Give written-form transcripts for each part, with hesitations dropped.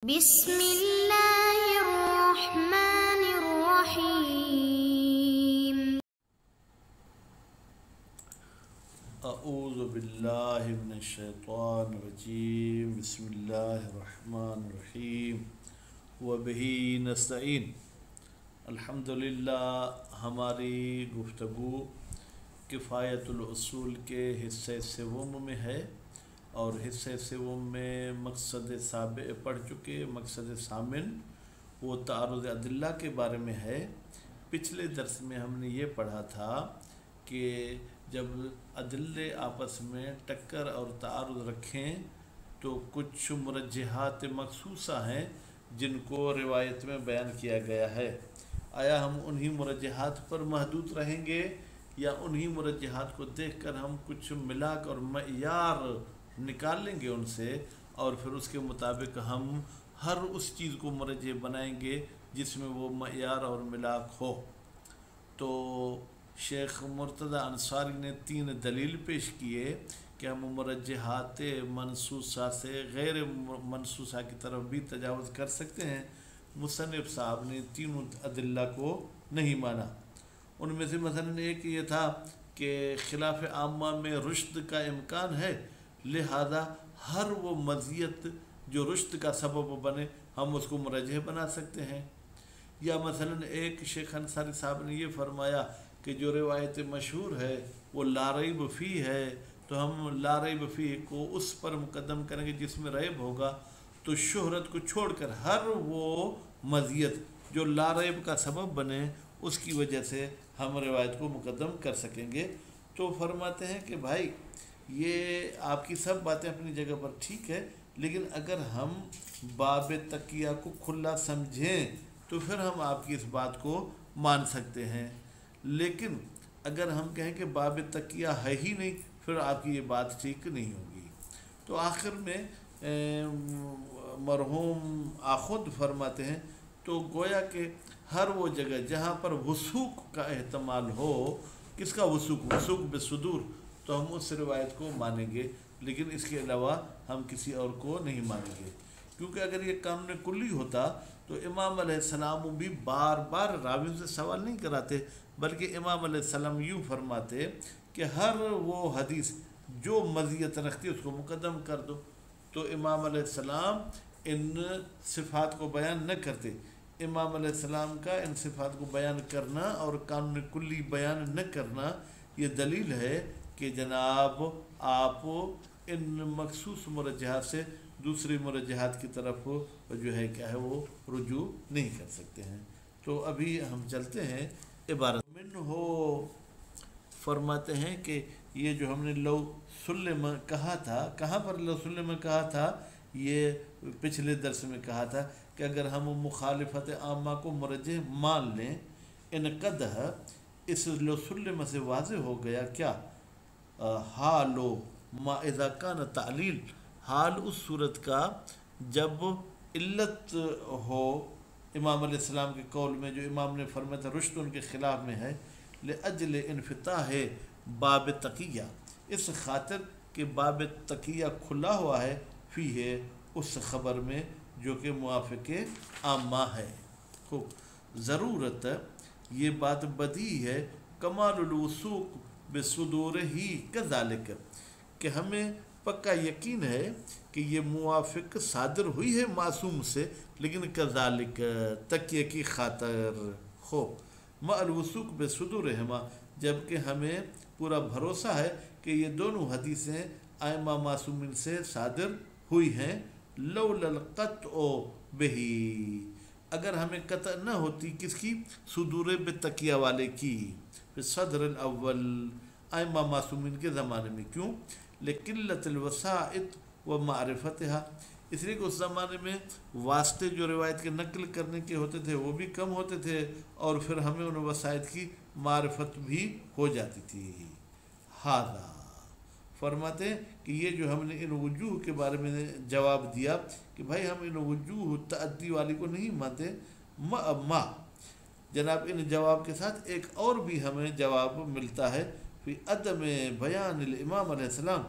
بسم اللہ الرحمن الرحیم اعوذ باللہ من الشیطان الرجیم بسم اللہ الرحمن الرحیم وبہ نستعین الحمدللہ ہماری گفتگو کفایت الاصول کے حصے سوم میں ہے اور حصے سوم میں مقصد سابع پڑھ چکے مقصد ثامن وہ تعارض ادلہ کے بارے میں ہے۔ پچھلے درس میں ہم نے یہ پڑھا تھا کہ جب ادلے آپس میں ٹکر اور تعارض رکھیں تو کچھ مرجحات مخصوصہ ہیں جن کو روایت میں بیان کیا گیا ہے۔ آیا ہم انہی مرجحات پر محدود رہیں گے یا انہی مرجحات کو دیکھ کر ہم کچھ ملاک اور معیار نکال لیں گے ان سے اور پھر اس کے مطابق ہم ہر اس چیز کو مرجح بنائیں گے جس میں وہ معیار اور ملاک ہو؟ تو شیخ مرتضی انصاری نے 3 دلیل پیش کیے کہ ہم مرجحات منصوصہ سے غیر منصوصہ کی طرف بھی تجاوز کر سکتے ہیں۔ مصنف صاحب نے 3 ادلہ کو نہیں مانا۔ ان میں سے مثلا ایک یہ تھا کہ خلاف عامہ میں رشد کا امکان ہے، لہذا ہر وہ مزیت جو رشد کا سبب بنے ہم اس کو مرجح بنا سکتے ہیں۔ یا مثلا ایک شیخ انصاری صاحب نے یہ فرمایا کہ جو روایت مشہور ہے وہ لا ریب فی ہے، تو ہم لا ریب فی کو اس پر مقدم کریں گے جس میں ریب ہوگا، تو شہرت کو چھوڑ کر ہر وہ مزیت جو لا ریب کا سبب بنے اس کی وجہ سے ہم روایت کو مقدم کر سکیں گے۔ تو فرماتے ہیں کہ بھائی یہ آپ کی سب باتیں اپنی جگہ پر ٹھیک ہے، لیکن اگر ہم باب تقیہ کو کھلا سمجھیں تو پھر ہم آپ کی اس بات کو مان سکتے ہیں، لیکن اگر ہم کہیں کہ باب تقیہ ہے ہی نہیں پھر آپ کی یہ بات ٹھیک نہیں ہوگی۔ تو آخر میں مرحوم آخوند فرماتے ہیں تو گویا کہ ہر وہ جگہ جہاں پر وثوق کا احتمال ہو، کس کا وثوق؟ وثوق بصدور، تو ہم اس روایت کو مانیں گے، لیکن اس کے علاوہ ہم کسی اور کو نہیں مانیں گے، کیونکہ اگر یہ قانون کلی ہوتا تو امام علیہ السلام بھی بار بار راویوں سے سوال نہیں کراتے، بلکہ امام علیہ السلام یوں فرماتے کہ ہر وہ حدیث جو مزیت رکھتی ہے اس کو مقدم کر دو۔ تو امام علیہ السلام ان صفات کو بیان نہ کرتے۔ امام علیہ السلام کا ان صفات کو بیان کرنا اور قانون کلی بیان نہ کرنا یہ دلیل ہے کہ جناب آپ ان مخصوص مرجحات سے دوسری مرجحات کی طرف جو ہے کیا ہے وہ رجوع نہیں کر سکتے ہیں۔ تو ابھی ہم چلتے ہیں عبارت من ہو۔ فرماتے ہیں کہ یہ جو ہم نے لو سلم کہا تھا، کہاں پر لو سلم کہا تھا؟ یہ پچھلے درس میں کہا تھا کہ اگر ہم مخالفت عامہ کو مرجح مان لیں، انقدح اس لو سلم سے واضح ہو گیا کیا؟ حالو ما اذا کان تعلیل، حال اس صورت کا جب علت ہو امام علیہ السلام کے قول میں، جو امام نے فرمایا تھا رشد ان کے خلاف میں ہے، لأجل انفتاح باب تقیہ، اس خاطر کہ باب تقیہ کھلا ہوا ہے، فی ہے اس خبر میں جو کہ موافق عامہ ہے۔ خوب ضرورت یہ بات بدیہی ہے، کمال الوثوق بصدور ہی کذالک، کہ ہمیں پکا یقین ہے کہ یہ موافق صادر ہوئی ہے معصوم سے، لیکن کذالک تقیہ کی خاطر۔ خوب مع الوثوق بصدورہما، جبکہ ہمیں پورا بھروسہ ہے کہ یہ دونوں حدیثیں ائمہ معصومین سے صادر ہوئی ہیں۔ لولا القطع بہی، اگر ہمیں قطع نہ ہوتی کس کی؟ صدور بتقیہ والے کی، پھر صدر الاول ائمہ معصومین کے زمانے میں۔ کیوں؟ لقلت الوسائط و معرفتها، اس لیے کہ اس زمانے میں واسطے جو روایت کے نقل کرنے کے ہوتے تھے وہ بھی کم ہوتے تھے، اور پھر ہمیں ان وسائط کی معرفت بھی ہو جاتی تھی۔ ہذا، فرماتے ہیں کہ یہ جو ہم نے ان وجوہ کے بارے میں جواب دیا کہ بھائی ہم ان وجوہ تعدی والی کو نہیں مانتے، ما جناب ان جواب کے ساتھ ایک اور بھی ہمیں جواب ملتا ہے، فی عدم بیان الامام علیہ السلام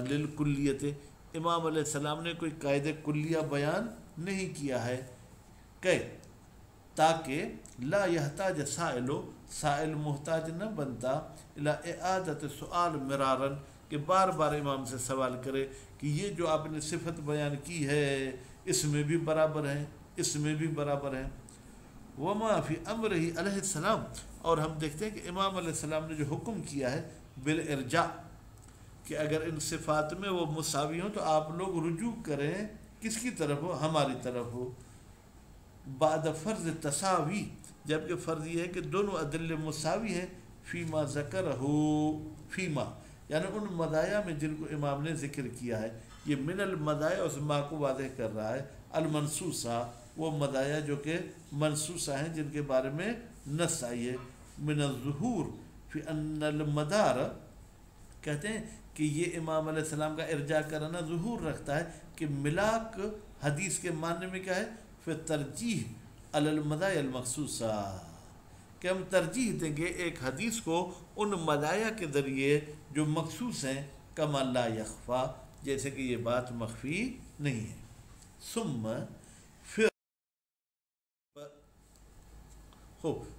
للکلیت، امام علیہ السلام نے کوئی قاعدہ کلیہ بیان نہیں کیا ہے کہ تاکہ لا یحتاج سائل محتاج نہ بنتا الی اعادت سؤال مرارن کہ بار بار امام سے سوال کرے کہ یہ جو آپ نے صفت بیان کی ہے اس میں بھی برابر ہیں، اس میں بھی برابر ہیں۔ وما فی امرہ علیہ السلام، اور ہم دیکھتے ہیں کہ امام علیہ السلام نے جو حکم کیا ہے بالارجاء کہ اگر ان صفات میں وہ مساوی ہوں تو آپ لوگ رجوع کریں، کس کی طرف ہو؟ ہماری طرف ہو۔ بعد فرض تساوی، جبکہ فرض یہ ہے کہ دونوں ادلے مساوی ہیں، فیما ذکرہ، فیما یعنی ان مدایا میں جن کو امام نے ذکر کیا ہے۔ یہ من المدایا اس ما کو واضح کر رہا ہے، المنصوصہ وہ مدایا جو کہ منصوصہ ہیں جن کے بارے میں نص آئی ہے۔ من الظہور فی ان المدار، کہتے ہیں کہ یہ امام علیہ السلام کا ارجاع کرنا ظہور رکھتا ہے کہ ملاک حدیث کے معنی میں کیا ہے؟ پھر ترجیح علی المدایا المخصوصہ، کہ ہم ترجیح دیں گے ایک حدیث کو ان مدایا کے ذریعے جو مخصوص ہیں، کما لا یخفا، جیسے کہ یہ بات مخفی نہیں ہے۔ ثم پھر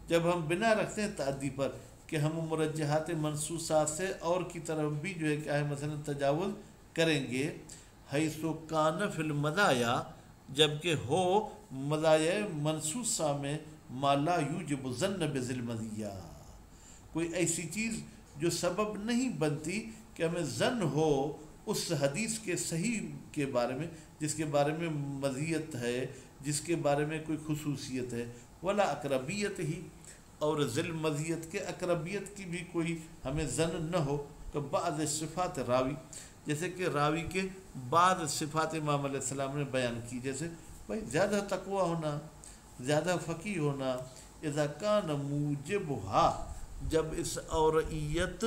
جب ہم بنا رکھتے ہیں تعدی پر کہ ہم مرجحات منصوصات سے اور کی طرف بھی جو ہے کیا ہے مثلا تجاوز کریں گے، حیث کان فی المدایا، جبکہ ہو مدایا منصوصہ میں ما لا یوجب الظن بذی المزیہ، کوئی ایسی چیز جو سبب نہیں بنتی کہ ہمیں ظن ہو اس حدیث کے صحیح کے بارے میں جس کے بارے میں مزیت ہے، جس کے بارے میں کوئی خصوصیت ہے، ولا اقربیت ہی، اور ذل مزیت کے اقربیت کی بھی کوئی ہمیں ظن نہ ہو، کہ بعض صفات راوی، جیسے کہ راوی کے بعض صفات امام علیہ السلام نے بیان کی، جیسے بھائی زیادہ تقوی ہونا، زیادہ فقیہ ہونا، اذا کان موجبھا، جب اس اورعیت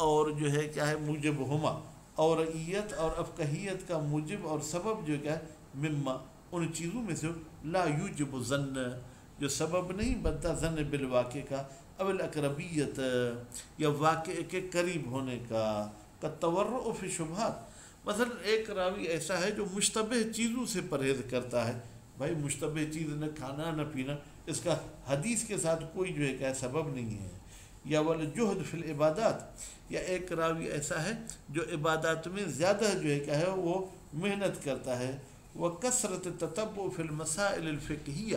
اور جو ہے کیا ہے موجبہما، اورعیت اور افقہیت کا موجب اور سبب جو کیا ہے مما، ان چیزوں میں سے لا یوجب ظن، جو سبب نہیں بنتا ظن بالواقع کا، او الاقربیت، یا واقع کے قریب ہونے کا تورع فی شبہات۔ مثلا ایک راوی ایسا ہے جو مشتبہ چیزوں سے پرہیز کرتا ہے، بھائی مشتبہ چیز نہ کھانا نہ پینا، اس کا حدیث کے ساتھ کوئی جو ہے کیا سبب نہیں ہے۔ یا والجہد فی العبادات، یا ایک راوی ایسا ہے جو عبادات میں زیادہ جو ہے کیا ہے وہ محنت کرتا ہے۔ وکثرت تتبع فی المسائل الفقہیہ،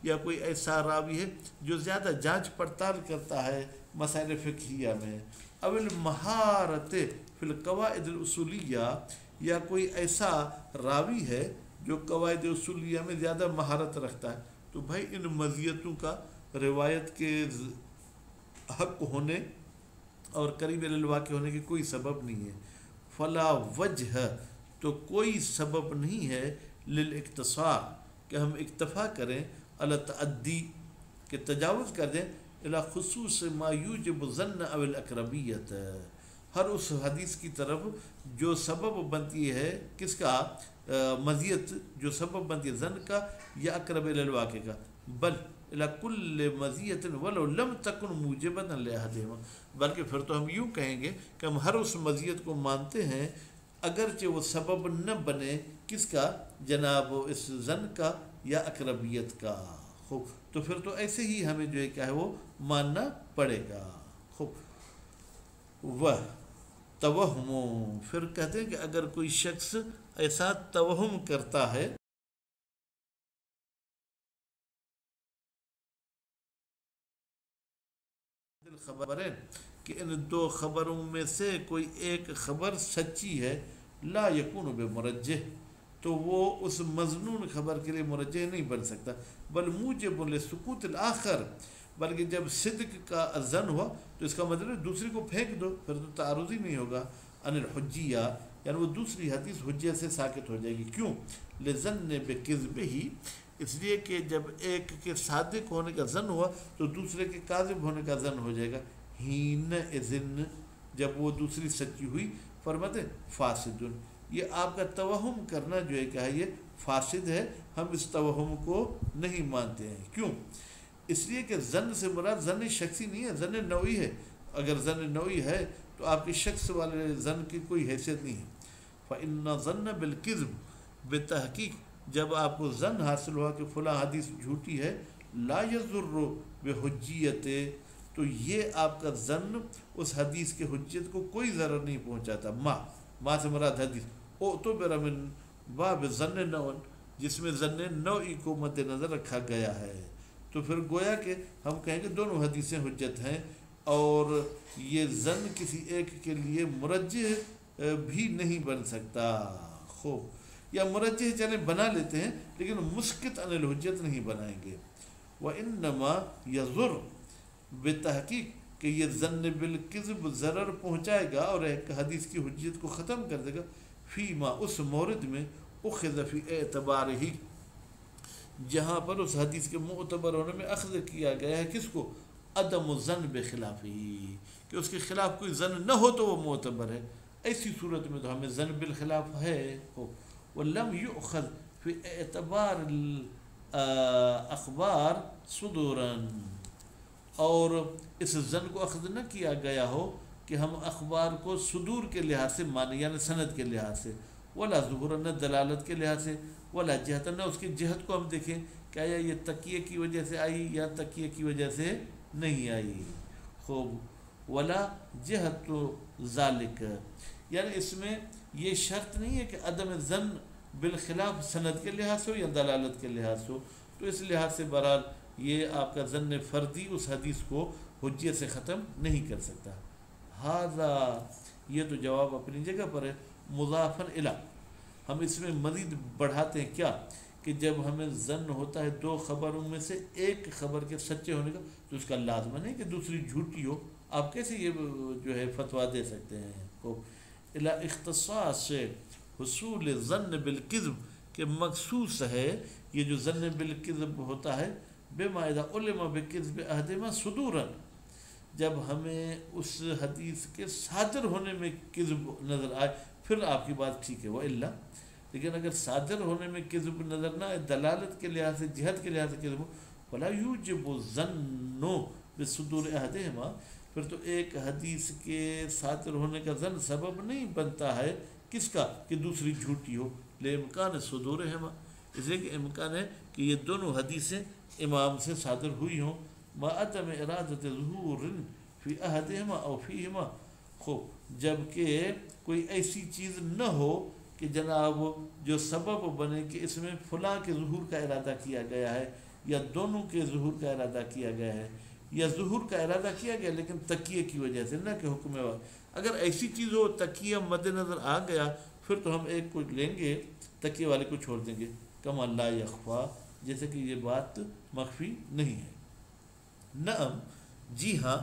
یا کوئی ایسا راوی ہے جو زیادہ جانچ پڑتال کرتا ہے مسائل فقہیہ میں۔ او المہارت فی القواعد الاصولیہ، یا کوئی ایسا راوی ہے جو قواعد اصولیہ میں زیادہ مہارت رکھتا ہے، تو بھائی ان مزیتوں کا روایت کے حق ہونے اور قریب الواقع ہونے کی کوئی سبب نہیں ہے۔ فلا وجہ، تو کوئی سبب نہیں ہے للاقتصار، کہ ہم اکتفا کریں، علی تعدی، کہ تجاوز کر دیں، الی خصوص ما یوجب الظن او الاقربیت، ہر اس حدیث کی طرف جو سبب بنتی ہے کس کا؟ مزیت، جو سبب بنتی ہے ظن کا یا اقرب الی الواقع کا، بل الی کل مزیت ولو لم تکن موجبا لاحدہما، بلکہ پھر تو ہم یوں کہیں گے کہ ہم ہر اس مزیت کو مانتے ہیں اگرچہ وہ سبب نہ بنے کس کا؟ جناب اس ظن کا یا اقربیت کا۔ خوب، تو پھر تو ایسے ہی ہمیں جو ہے کیا ہے وہ ماننا پڑے گا۔ خوب، وہ توہموں، پھر کہتے ہیں کہ اگر کوئی شخص ایسا توہم کرتا ہے خبریں کہ ان دو خبروں میں سے کوئی ایک خبر سچی ہے، لا یکون بمرجح، تو وہ اس مظنون خبر کے لیے مرجح نہیں بن سکتا، بل موجب لسکوت الآخر، بلکہ جب صدق کا ظن ہوا تو اس کا مطلب ہے دوسری کو پھینک دو، پھر تو تعارض ہی نہیں ہوگا۔ ان الحجیہ، یعنی وہ دوسری حدیث حجیہ سے ساکت ہو جائے گی۔ کیوں؟ لظن بکذبہ، اس لیے کہ جب ایک کے صادق ہونے کا ظن ہوا تو دوسرے کے کاذب ہونے کا ظن ہو جائے گا۔ حین اذن، جب وہ دوسری سچی ہوئی، فرماتے فاسد، یہ آپ کا توہم کرنا جو ہے کیا ہے یہ فاسد ہے، ہم اس توہم کو نہیں مانتے ہیں۔ کیوں؟ اس لیے کہ ظن سے مراد ظن شخصی نہیں ہے، ظن نوعی ہے۔ اگر ظن نوعی ہے تو آپ کے شخص والے ظن کی کوئی حیثیت نہیں ہے۔ فإن ظن بالکذب، بتحقیق جب آپ کو ظن حاصل ہوا کہ فلاں حدیث جھوٹی ہے، لا یضر بحجیت، تو یہ آپ کا ظن اس حدیث کے حجت کو کوئی ضرر نہیں پہنچاتا. ما سے مراد حدیث اعتبر من باب ظن نوع، جس میں ظن نوعی کو مد نظر رکھا گیا ہے. تو پھر گویا کہ ہم کہیں کہ دونوں حدیثیں حجت ہیں، اور یہ ظن کسی ایک کے لیے مرجح بھی نہیں بن سکتا. خوب، یا مرجح چلیں بنا لیتے ہیں لیکن مسکت عن الحجت نہیں بنائیں گے. وَإِنَّمَا يَضُرُّ، بتحقیق کہ یہ ظن بالکذب ضرر پہنچائے گا اور ایک حدیث کی حجت کو ختم کر دے گا، فیما اس مورد میں اخذ فی اعتبارہ، جہاں پر اس حدیث کے معتبر ہونے میں اخذ کیا گیا ہے کس کو؟ عدم الظن بخلافہ، کہ اس کے خلاف کوئی ظن نہ ہو تو وہ معتبر ہے. ایسی صورت میں تو ہمیں ظن بالخلاف ہے. وَلَمْ يُؤْخَذْ فی اعتبار الاخبار صدوراً، اور اس ظن کو اخذ نہ کیا گیا ہو کہ ہم اخبار کو صدور کے لحاظ سے مانیں، یعنی سند کے لحاظ سے، ولا ظہور، نہ دلالت کے لحاظ سے، ولا جہت، نہ اس کی جہت کو ہم دیکھیں کہ آیا یہ تکیے کی وجہ سے آئی یا تکیے کی وجہ سے نہیں آئی. خوب، ولا جہت ذالک، یعنی اس میں یہ شرط نہیں ہے کہ عدم ظن بالخلاف سند کے لحاظ سے ہو یا دلالت کے لحاظ سے ہو. تو اس لحاظ سے بہرحال یہ آپ کا ظن فردی اس حدیث کو حجیت سے ختم نہیں کر سکتا. ھذا، یہ تو جواب اپنی جگہ پر ہے. مضافن الی، ہم اس میں مزید بڑھاتے ہیں کیا کہ جب ہمیں ظن ہوتا ہے دو خبروں میں سے ایک خبر کے سچے ہونے کا، تو اس کا لازمہ نہیں کہ دوسری جھوٹی ہو. آپ کیسے یہ جو ہے فتویٰ دے سکتے ہیں کو الی اختصاص حصول ظن بالکذب، کہ مخصوص ہے یہ جو ظن بالکذب ہوتا ہے بما اذا علم بکذب احدہما صدورا، جب ہمیں اس حدیث کے صادر ہونے میں کذب نظر آئے پھر آپ کی بات ٹھیک ہے. والا، لیکن اگر صادر ہونے میں کذب نظر نہ آئے، دلالت کے لحاظ سے، جہت کے لحاظ سے کذب ہو، ولا یوجب الظن بصدور احدہما، پھر تو ایک حدیث کے صادر ہونے کا ظن سبب نہیں بنتا ہے کس کا؟ کہ دوسری جھوٹی ہو. لامکان صدورہما، اس لیے کہ امکان ہے کہ یہ دونوں حدیثیں امام سے صادر ہوئی ہوں. ما عدم ارادت ظہور فی احدہما او فیہما، خوب، جب کہ کوئی ایسی چیز نہ ہو کہ جناب جو سبب بنے کہ اس میں فلاں کے ظہور کا ارادہ کیا گیا ہے یا دونوں کے ظہور کا ارادہ کیا گیا ہے، یا ظہور کا ارادہ کیا گیا لیکن تکیے کی وجہ سے، نہ کہ حکم اگر ایسی چیز ہو تکیہ مد نظر آ گیا پھر تو ہم ایک کو لیں گے، تکیے والے کو چھوڑ دیں گے. کما لا یخفا، جیسے کہ یہ بات مخفی نہیں ہے. نعم، جی ہاں.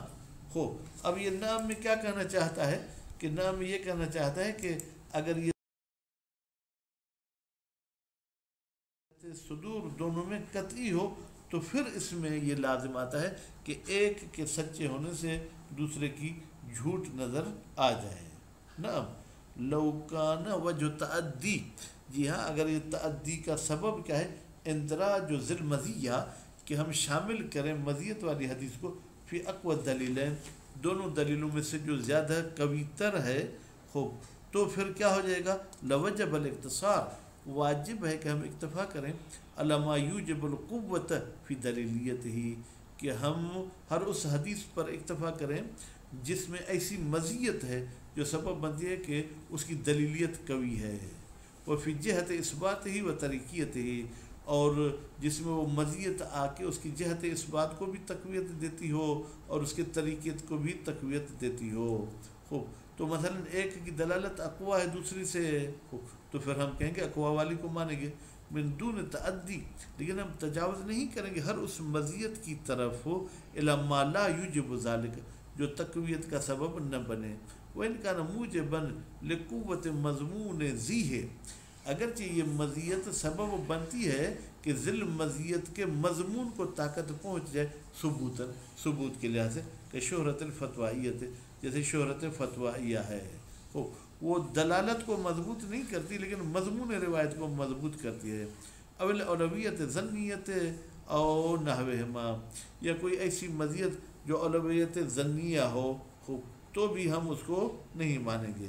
اب یہ نعم میں کیا کہنا چاہتا ہے کہ نعم یہ کہنا چاہتا ہے کہ اگر یہ صدور دونوں میں قطعی ہو تو پھر اس میں یہ لازم آتا ہے کہ ایک کے سچے ہونے سے دوسرے کی جھوٹ نظر آ جائے. نعم، لو کان وجہ تعدی، جی ہاں، اگر یہ تعدی کا سبب کیا ہے؟ اندراج ذل مزیہ، کہ ہم شامل کریں مزیت والی حدیث کو فی اقوى دلیلین، دونوں دلیلوں میں سے جو زیادہ قوی تر ہے. خوب، تو پھر کیا ہو جائے گا؟ لوجب الاقتصار، واجب ہے کہ ہم اکتفا کریں علی ما یوجب القوت فی دلیلیت ہی، کہ ہم ہر اس حدیث پر اکتفا کریں جس میں ایسی مزیت ہے جو سبب بنتی ہے کہ اس کی دلیلیت قوی ہے. وہ فی جہت اثبات ہی و طریقیت ہی، اور جس میں وہ مزیت آ کے اس کی جہت اثبات کو بھی تقویت دیتی ہو اور اس کے طریقیت کو بھی تقویت دیتی ہو. خوب، تو مثلا ایک کی دلالت اقوا ہے دوسری سے، تو پھر ہم کہیں گے اقوا والی کو مانیں گے من دون تعدی، لیکن ہم تجاوز نہیں کریں گے ہر اس مزیت کی طرف ہو الی ما لا یوجب ذلک، جو تقویت کا سبب نہ بنے. وَإِنْ كَانَ مُوجِبًا لِقُوَّةٍ مَضْمُونٍ ذِیہِ، اگرچہ یہ مزیت سبب بنتی ہے کہ ذل مزیت کے مضمون کو طاقت پہنچ جائے ثبوت کے لحاظ سے، کہ شہرت الفتوائیت، جیسے شہرت فتوائیہ ہے، وہ دلالت کو مضبوط نہیں کرتی لیکن مضمون روایت کو مضبوط کرتی ہے. اول اولویت ظنیت او نحوہما، یا کوئی ایسی مزیت جو اولویت ظنیہ ہو، تو بھی ہم اس کو نہیں مانیں گے.